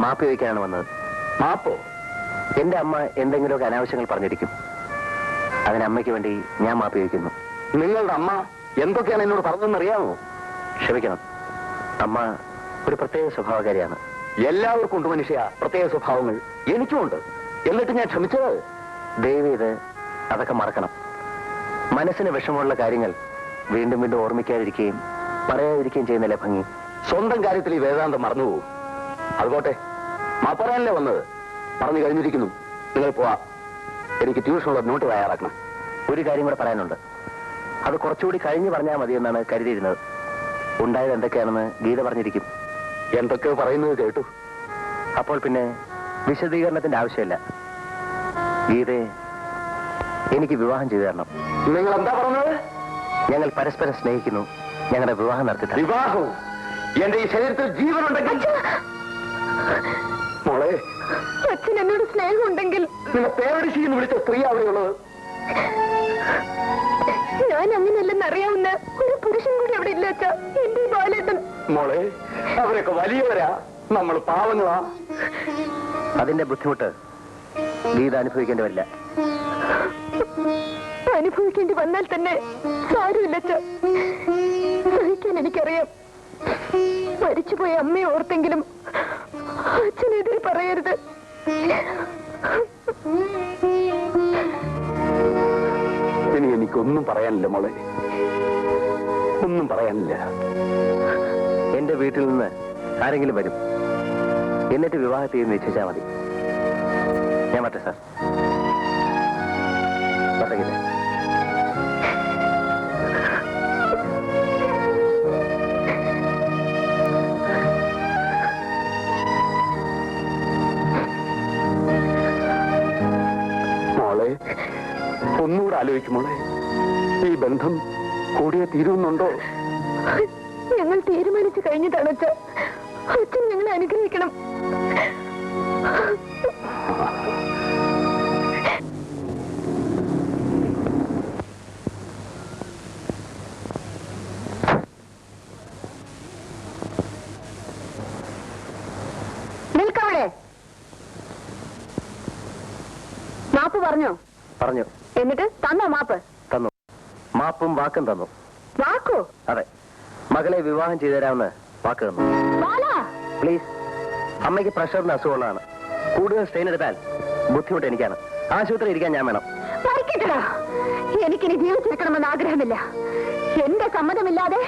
മാപ്പ് ചോദിക്കാനാണ് വന്നത്. മാപ്പോ? എന്റെ അമ്മ എന്തെങ്കിലുമൊക്കെ അനാവശ്യങ്ങൾ പറഞ്ഞിരിക്കും. അതിന് അമ്മയ്ക്ക് വേണ്ടി ഞാൻ മാപ്പ് ചോദിക്കുന്നു. നിങ്ങളുടെ അമ്മ എന്തൊക്കെയാണ് എന്നോട് പറഞ്ഞതെന്നറിയാമോ? ക്ഷമിക്കണം, അമ്മ ഒരു പ്രത്യേക സ്വഭാവകാരിയാണ്. എല്ലാവർക്കും ഉണ്ട് മനുഷ്യ പ്രത്യേക സ്വഭാവങ്ങൾ. എനിക്കുമുണ്ട്. എന്നിട്ട് ഞാൻ ക്ഷമിച്ചത്. ദയവ് ഇത് അതൊക്കെ മറക്കണം. മനസ്സിന് വിഷമമുള്ള കാര്യങ്ങൾ വീണ്ടും വീണ്ടും ഓർമ്മിക്കാതിരിക്കുകയും പറയാതിരിക്കുകയും ചെയ്യുന്നില്ല ഭംഗി. സ്വന്തം കാര്യത്തിൽ ഈ വേദാന്തം മറന്നുപോകും. അതുപോട്ടെ, മാപ്പറാനല്ലേ വന്നത്. പറഞ്ഞു കഴിഞ്ഞിരിക്കുന്നു. നിങ്ങൾ പോവാ. എനിക്ക് ട്യൂഷനുള്ള നോട്ട് തയ്യാറാക്കണം. ഒരു കാര്യം കൂടെ പറയാനുണ്ട്. അത് കുറച്ചുകൂടി കഴിഞ്ഞ് പറഞ്ഞാൽ മതി എന്നാണ് കരുതിയിരുന്നത്. ഉണ്ടായത് എന്തൊക്കെയാണെന്ന് ഗീത പറഞ്ഞിരിക്കും. എന്തൊക്കെയോ പറയുന്നത് കേട്ടു. അപ്പോൾ പിന്നെ വിശദീകരണത്തിന്റെ ആവശ്യമില്ല. ഗീതയെ എനിക്ക് വിവാഹം ചെയ്തു തരണം. നിങ്ങൾ എന്താ പറഞ്ഞത്? ഞങ്ങൾ പരസ്പരം സ്നേഹിക്കുന്നു. ഞങ്ങളുടെ വിവാഹം നടത്തി തരണം. വിവാഹവും? എന്റെ ഈ ശരീരത്തിൽ ജീവനുണ്ടെങ്കിൽ മോളെ, അച്ഛൻ എന്നോട് സ്നേഹമുണ്ടെങ്കിൽ നിങ്ങൾ പേരടിശിന്ന് വിളിച്ച സ്ത്രീ അവിടെയുള്ളത്. ഞാൻ അങ്ങനെയല്ലെന്ന് അറിയാവുന്ന ഒരു പുരുഷൻ കൂടി അവിടെ ഇല്ല അച്ഛാ. എന്റെ ബാലേട്ടൻ. മോളെ, അവരൊക്കെ വലിയവരാ, നമ്മൾ പാവങ്ങളാ. അതിന്റെ ബുദ്ധിമുട്ട് ഗീത അനുഭവിക്കേണ്ടി വരില്ല. അനുഭവിക്കേണ്ടി വന്നാൽ തന്നെ സാരമില്ല അച്ഛാ. സഹിക്കാൻ എനിക്കറിയാം. മരിച്ചുപോയ അമ്മയെ ഓർത്തെങ്കിലും അച്ഛനെതിരെ പറയരുത്. ഇനി എനിക്കൊന്നും പറയാനില്ല മോളെ, ഒന്നും പറയാനില്ല. എന്റെ വീട്ടിൽ നിന്ന് ആരെങ്കിലും വരും. എന്നിട്ട് വിവാഹത്തെ നിശ്ചയിച്ചാൽ മതി. ഞാൻ മറ്റേ സാർ പറ്റകില്ല. മോളെ, ഒന്നുകൂടെ ആലോചിക്കും മോളെ. ഈ ബന്ധം കൂടിയേ തീരുന്നുണ്ടോ? ഞങ്ങൾ തീരുമാനിച്ചു കഴിഞ്ഞതാണ് അച്ഛൻ. അച്ഛൻ ഞങ്ങളെ അനുഗ്രഹിക്കണം. നിൽക്കവിടെ. മാപ്പ് പറഞ്ഞോ? പറഞ്ഞു. എന്നിട്ട് തന്നോ മാപ്പ്? തന്നു. മാപ്പും വാക്കും തന്നു. വാക്കോ? അതെ, മകളെ വിവാഹം ചെയ്തു തരാമെന്ന് വാക്ക് തന്നു. പ്ലീസ്, അമ്മയ്ക്ക് പ്രഷറിന് അസുഖമുള്ളതാണ്. കൂടുതൽ സ്ട്രെയിൻ എടുത്താൽ ബുദ്ധിമുട്ട് എനിക്കാണ്. ആശുപത്രി ഇരിക്കാൻ ഞാൻ വേണം. മരിക്കട്ടടാ, എനിക്കിനി ജീവിച്ചിരിക്കണമെന്ന് ആഗ്രഹമില്ല. എന്റെ സമ്മതമില്ലാതെ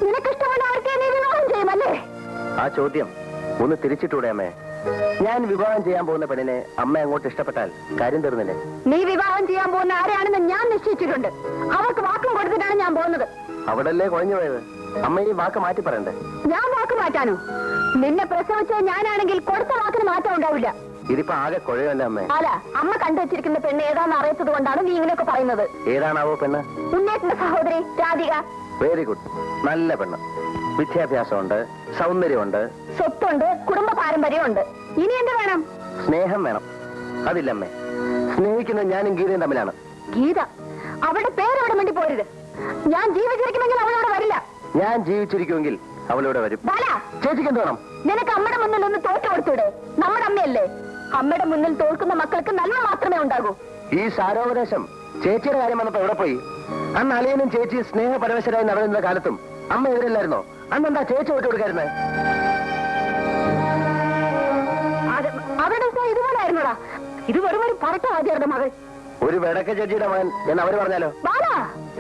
നിനക്കിഷ്ടമുള്ള ആർക്കെ നീ വിവാഹം ചെയ്യുമല്ലേ? ആ ചോദ്യം ഒന്ന് തിരിച്ചിട്ടൂടെ അമ്മേ? ഞാൻ വിവാഹം ചെയ്യാൻ പോകുന്ന പെണ്ണിനെ അമ്മ അങ്ങോട്ട് ഇഷ്ടപ്പെട്ടാൽ കാര്യം തീർന്നില്ലേ? നീ വിവാഹം ചെയ്യാൻ പോകുന്ന ആരെയാണെന്ന് ഞാൻ നിശ്ചയിച്ചിട്ടുണ്ട്. അവർക്ക് വാക്കും കൊടുത്തിട്ടാണ് ഞാൻ പോകുന്നത്. അവിടല്ലേ കുഴഞ്ഞു പോയത്? അമ്മ ഈ വാക്ക് മാറ്റി പറയണ്ടേ? ഞാൻ വാക്ക് മാറ്റാനോ? നിന്നെ പ്രസവിച്ചത് ഞാനാണെങ്കിൽ കൊടുത്ത വാക്കിന് മാറ്റം ഉണ്ടാവില്ല. ഇതിപ്പോ ആകെ കുഴയല്ലേ അമ്മേ? അല്ല, അമ്മ കണ്ടുവച്ചിരിക്കുന്ന പെണ്ണ് ഏതാണെന്ന് അറിയിച്ചത് കൊണ്ടാണ് നീ ഇങ്ങനെയൊക്കെ പറയുന്നത്. ഏതാണാവോ പെണ്ണ്? ഉന്നേറ്റന്റെ സഹോദരി രാധിക. വെരി ഗുഡ്, നല്ല പെണ്ണ്. വിദ്യാഭ്യാസമുണ്ട്, സൗന്ദര്യമുണ്ട്, സ്വത്തുണ്ട്, കുടുംബ പാരമ്പര്യമുണ്ട്. ഇനി എന്ത് വേണം? സ്നേഹം വേണം. അതില്ലമ്മേ. സ്നേഹിക്കുന്നത് ഞാനും ഗീതയും തമ്മിലാണ്. ഗീത? അവളുടെ പേരവിടെ വേണ്ടി പോരുത്. ഞാൻ ജീവിച്ചിരിക്കുമെങ്കിൽ അവളവിടെ വരില്ല. ഞാൻ ജീവിച്ചിരിക്കുമെങ്കിൽ അവളിവിടെ വരും. ചേച്ചിക്ക് എന്ത് വേണം? നിനക്ക് അമ്മയുടെ മുന്നിൽ ഒന്ന് തോറ്റു കൊടുത്തൂടെ? നമ്മുടെ അമ്മയല്ലേ. അമ്മയുടെ മുന്നിൽ തോൽക്കുന്ന മക്കൾക്ക് നന്മ മാത്രമേ ഉണ്ടാകൂ. ഈ സാരോപദേശം ചേച്ചിയുടെ കാര്യം വന്നപ്പോ എവിടെ പോയി? അന്ന് അളിയനും ചേച്ചി സ്നേഹപരവശരായി നടന്നിരുന്ന കാലത്തും അമ്മ എതിരല്ലായിരുന്നോ? അന്നെന്താ ചേച്ചി വിട്ടു കൊടുക്കായിരുന്നേ? അവരുടെ ഇതുപോലെ ആയിരുന്നോടാ? ഇത് വെറും ഒരു പറട്ട ആചാരുടെ മകൾ. ഒരു വെടക്ക ചേച്ചിയുടെ മകൻ എന്ന് അവര് പറഞ്ഞാലോ?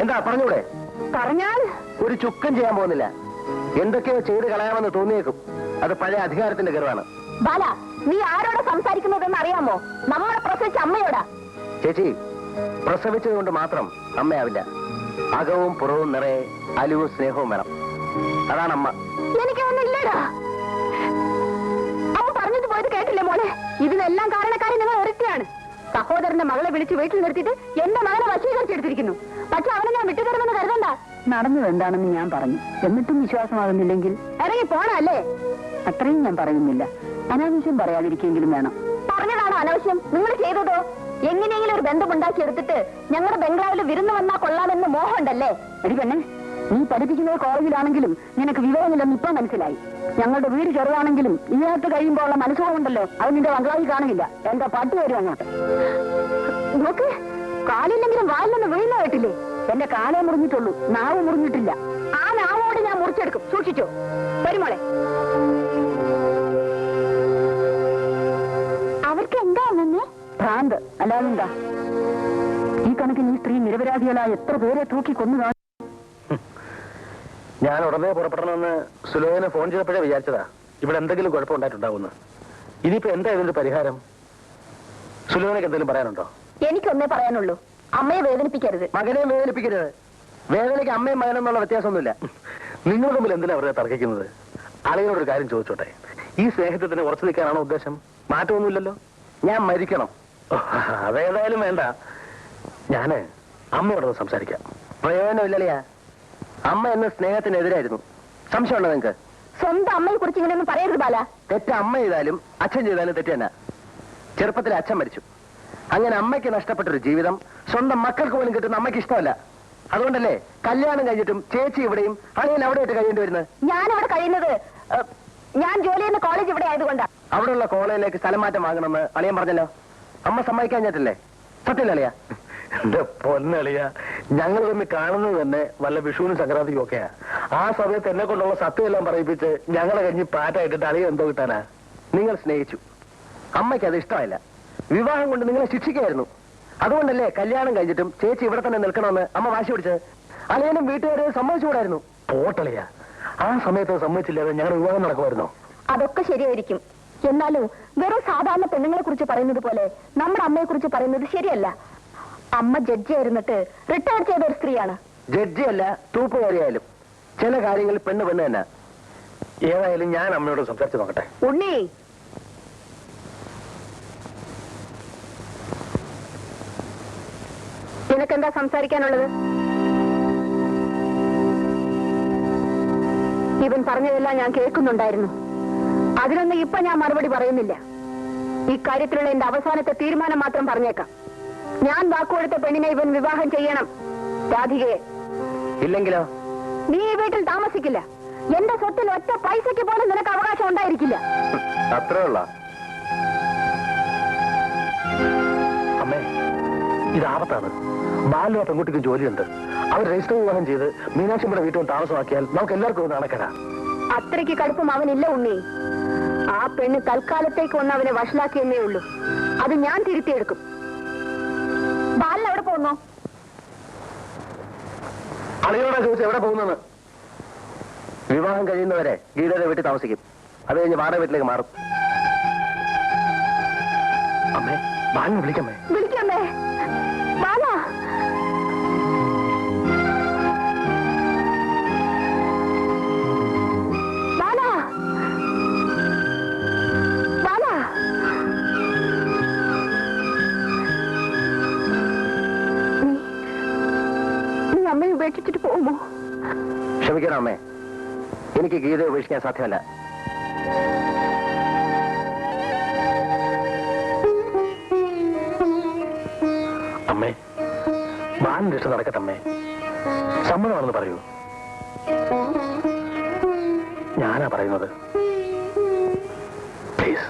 എന്താ പറഞ്ഞൂടെ? പറഞ്ഞാൽ ഒരു ചുക്കം ചെയ്യാൻ പോകുന്നില്ല. എന്തൊക്കെയോ ചെയ്ത് കളയാമെന്ന് തോന്നിയേക്കും. അത് പഴയ അധികാരത്തിന്റെ ഗർവാണ്. ബാല, നീ ആരോടാ സംസാരിക്കുന്നതെന്ന് അറിയാമോ? നമ്മളെ പ്രസവിച്ച അമ്മയോടാ. ചേച്ചി, പ്രസവിച്ചത് കൊണ്ട് മാത്രം അമ്മയാവില്ല. അകവും പുറവും നിറയെ അലിവും സ്നേഹവും വേണം. അതാണ് അമ്മ. എനിക്കൊന്നില്ലടാ. അവൻ പറഞ്ഞത് പോയത് കേട്ടില്ലേ മോളെ? ഇതിനെല്ലാം കാരണക്കാരി നിങ്ങൾ ഒരുത്തിയാണ്. സഹോദരന്റെ മകളെ വിളിച്ച് വീട്ടിൽ നിർത്തിയിട്ട് എന്റെ മകളെ വശീകരിച്ചെടുത്തിരിക്കുന്നു. പക്ഷെ അവനെ ഞാൻ വിട്ടുതരുമെന്ന് കരുതണ്ട. നടന്നത് എന്താണെന്ന് ഞാൻ പറഞ്ഞു. എന്നിട്ടും വിശ്വാസമാകുന്നില്ലെങ്കിൽ ഇറങ്ങി പോണല്ലേ? അത്രയും ഞാൻ പറയുന്നില്ല. അനാവശ്യം പറയാതിരിക്കെങ്കിലും വേണം. പറഞ്ഞതാണ് അനാവശ്യം. നിങ്ങൾ ചെയ്തതോ? എങ്ങനെയെങ്കിലും ഒരു ബന്ധമുണ്ടാക്കിയെടുത്തിട്ട് ഞങ്ങളുടെ ബംഗ്ലാവിൽ വിരുന്ന് വന്നാ കൊള്ളാമെന്ന് മോഹമുണ്ടല്ലേ? എടി പെണ്ണെ, നീ പഠിപ്പിക്കുന്നത് കോളേജിലാണെങ്കിലും നിനക്ക് വിവരമില്ലെന്ന് ഇപ്പൊ മനസ്സിലായി. ഞങ്ങളുടെ വീട് ചെറുതാണെങ്കിലും ഇതിനകത്ത് കഴിയുമ്പോൾ ഉള്ള മനസ്സുകൊണ്ടല്ലോ അത് നിന്റെ ബംഗ്ലാവിൽ കാണില്ല. എന്റെ പട്ടി വരും അങ്ങോട്ട്. നോക്ക്, കാലില്ലെങ്കിലും വാലിലൊന്ന് വീഴുന്ന കേട്ടില്ലേ? എന്റെ കാലേ മുറിഞ്ഞിട്ടുള്ളൂ, നാവ് മുറിഞ്ഞിട്ടില്ല. ആ നാവോട് ഞാൻ മുറിച്ചെടുക്കും, സൂക്ഷിച്ചോ. വരുമോളെ. അവർക്ക് എന്താ നിന്നെ? ഭ്രാന്ത് അല്ലാതെന്താ? ഈ കണക്കിന് ഈ സ്ത്രീ നിരപരാധികളായ എത്ര പേരെ തൂക്കി കൊന്നു കാണും. ഞാൻ ഉടനെ പുറപ്പെടണമെന്ന് സുലോചന ഫോൺ ചെയ്തപ്പോഴേ വിചാരിച്ചതാ ഇവിടെ എന്തെങ്കിലും കുഴപ്പമുണ്ടായിട്ടുണ്ടാവുമെന്ന്. ഇനിയിപ്പോ എന്താ ഇതിന്റെ പരിഹാരം? സുലോചനക്ക് എന്തെങ്കിലും പറയാനുണ്ടോ? എനിക്കൊന്നേ പറയാനുള്ളൂ, അമ്മയെ വേദനിപ്പിക്കരുത്. മകനെ വേദനിപ്പിക്കരുത്. വേദനയ്ക്ക് അമ്മയും മകനെന്നുള്ള വ്യത്യാസമൊന്നുമില്ല. നിങ്ങൾ തമ്മിൽ എന്തിനാ അവരെ തർക്കിക്കുന്നത്? അളിയനോടൊരു കാര്യം ചോദിച്ചോട്ടെ, ഈ സ്നേഹത്തിന് ഉറച്ചു നിൽക്കാനാണോ ഉദ്ദേശം? മാറ്റമൊന്നുമില്ലല്ലോ. ഞാൻ മരിക്കണം. അതേതായാലും വേണ്ട. ഞാന് അമ്മയോടൊന്ന് സംസാരിക്കാം. പ്രയോജനമില്ലല്ലയാ. അമ്മ എന്ന സ്നേഹത്തിനെതിരായിരുന്നു. സംശയമുണ്ടോ നിങ്ങൾക്ക്? സ്വന്തം അമ്മയെ കുറിച്ച് ഇങ്ങനെയൊന്നും പറയരുത് ബാല. തെറ്റ് അമ്മ ചെയ്താലും അച്ഛൻ ചെയ്താലും തെറ്റ് തന്നെ. ചെറുപ്പത്തിൽ അച്ഛൻ മരിച്ചു. അങ്ങനെ അമ്മയ്ക്ക് നഷ്ടപ്പെട്ടൊരു ജീവിതം സ്വന്തം മക്കൾക്ക് പോലും കിട്ടുന്ന അമ്മയ്ക്ക് ഇഷ്ടമല്ല. അതുകൊണ്ടല്ലേ കല്യാണം കഴിഞ്ഞിട്ടും ചേച്ചി ഇവിടെയും അളിയൻ അവിടെ ആയിട്ട് കഴിയേണ്ടി വരുന്നത്. ഞാനിവിടെ കഴിയുന്നത് ഞാൻ ജോലി ചെയ്യുന്ന കോളേജ് ഇവിടെ ആയതുകൊണ്ടാണ്. അവിടെയുള്ള കോളേജിലേക്ക് സ്ഥലം മാറ്റം വാങ്ങണമെന്ന് അളിയൻ പറഞ്ഞല്ലോ. അമ്മ സമ്മതിക്കാഞ്ഞിട്ടില്ലേ? സത്യം അളിയ? എന്റെ പൊന്നളിയ, ഞങ്ങൾ തമ്മിൽ കാണുന്നത് തന്നെ വല്ല വിഷുവിനും സംക്രാന്തിക്കും ഒക്കെയാ. ആ സമയത്ത് എന്നെ കൊണ്ടുള്ള സത്യമെല്ലാം പറയിപ്പിച്ച് ഞങ്ങളെ കഴിഞ്ഞ് പാറ്റായിട്ടിട്ട് അളിയ എന്തോ കിട്ടാനാ? നിങ്ങൾ സ്നേഹിച്ചു, അമ്മയ്ക്ക് അത് ഇഷ്ടമായില്ല. വിവാഹം കൊണ്ട് നിങ്ങളെ ശിക്ഷിക്കായിരുന്നു. അതുകൊണ്ടല്ലേ കല്യാണം കഴിഞ്ഞിട്ടും ചേച്ചി ഇവിടെ തന്നെ നിൽക്കണമെന്ന് അമ്മ വാശി പിടിച്ചത്. അളിയനും വീട്ടുകാരെ സമ്മതിച്ചുകൂടായിരുന്നു. പോട്ടളിയ, ആ സമയത്ത് സമ്മതിച്ചില്ലാതെ ഞങ്ങളുടെ വിവാഹം നടക്കുമായിരുന്നോ? അതൊക്കെ ശരിയായിരിക്കും. എന്നാലും വെറും സാധാരണ പെണ്ണുങ്ങളെ കുറിച്ച് പറയുന്നത് പോലെ നമ്മുടെ അമ്മയെ കുറിച്ച് പറയുന്നത് ശരിയല്ല. അമ്മ ജഡ്ജിയായിരുന്നിട്ട് റിട്ടയർ ചെയ്ത ഒരു സ്ത്രീയാണ്. ജഡ്ജിയല്ല, തൂപ്പുകാരിയായാലും ചില കാര്യങ്ങളിൽ പെണ്ണ് പെണ്ണ് തന്നെ. ഏതായാലും ഞാൻ അമ്മയോട് സംസാരിച്ച് നോക്കട്ടെ. ഉണ്ണി, നിനക്കെന്താ സംസാരിക്കാനുള്ളത്? ഇവൻ പറഞ്ഞതെല്ലാം ഞാൻ കേൾക്കുന്നുണ്ടായിരുന്നു. അതിനൊന്നും ഇപ്പൊ ഞാൻ മറുപടി പറയുന്നില്ല. ഇക്കാര്യത്തിലുള്ള എന്റെ അവസാനത്തെ തീരുമാനം മാത്രം പറഞ്ഞേക്കാം. ഞാൻ വാക്കുകൊടുത്ത പെണ്ണിനെ ഇവൻ വിവാഹം ചെയ്യണം. രാധികയെ. ഇല്ലെങ്കിലോ? നീ ഈ വീട്ടിൽ താമസിക്കില്ല. എന്റെ സ്വത്തിൽ ഒറ്റ പൈസയ്ക്ക് പോലും നിനക്ക് അവകാശം ഉണ്ടായിരിക്കില്ല. അത്രേ ഉള്ള അമ്മേ, ഇത് ആപത്താണ്. ബാലു ആ പെൺകുട്ടിക്ക് ജോലിയുണ്ട്. അവർ രജിസ്റ്റർ വിവാഹം ചെയ്ത് മീനാക്ഷിയുടെ വീട്ടിൽ താമസമാക്കിയാൽ നമുക്ക് എല്ലാവർക്കും ഒന്ന് നടക്കരാ. അത്രയ്ക്ക് കടുപ്പം അവനില്ല ഉണ്ണി. ആ പെണ്ണ് തൽക്കാലത്തേക്ക് ഒന്ന് അവനെ വഷളാക്കിയെന്നേ ഉള്ളൂ. അത് ഞാൻ തിരുത്തിയെടുക്കും. ബാലൻ എവിടെ പോകുന്നു? അളിയോടാ ചോദിച്ചു എവിടെ പോകുന്നെന്ന്. വിവാഹം കഴിയുന്നവരെ ഗീതയുടെ വീട്ടിൽ താമസിക്കും. അത് കഴിഞ്ഞ് വാടക വീട്ടിലേക്ക് മാറും. അമ്മേ, ബാലിനെ വിളിക്കമ്മേ. വിളിക്കമ്മേ. ബാല, ബാല, ബാല. നീ അമ്മയെ ഉപേക്ഷിച്ചിട്ട് പോകുമോ? ക്ഷമിക്കണം അമ്മേ, എനിക്ക് ഗീതയെ ഉപേക്ഷിക്കാൻ സാധ്യമല്ല. അമ്മേ, ബാലിന്റെ ഇഷ്ടം നടക്കട്ടെ അമ്മേ. സമ്മതമാണെന്ന് പറയൂ. ഞാനാ പറയുന്നത്. പ്ലീസ്.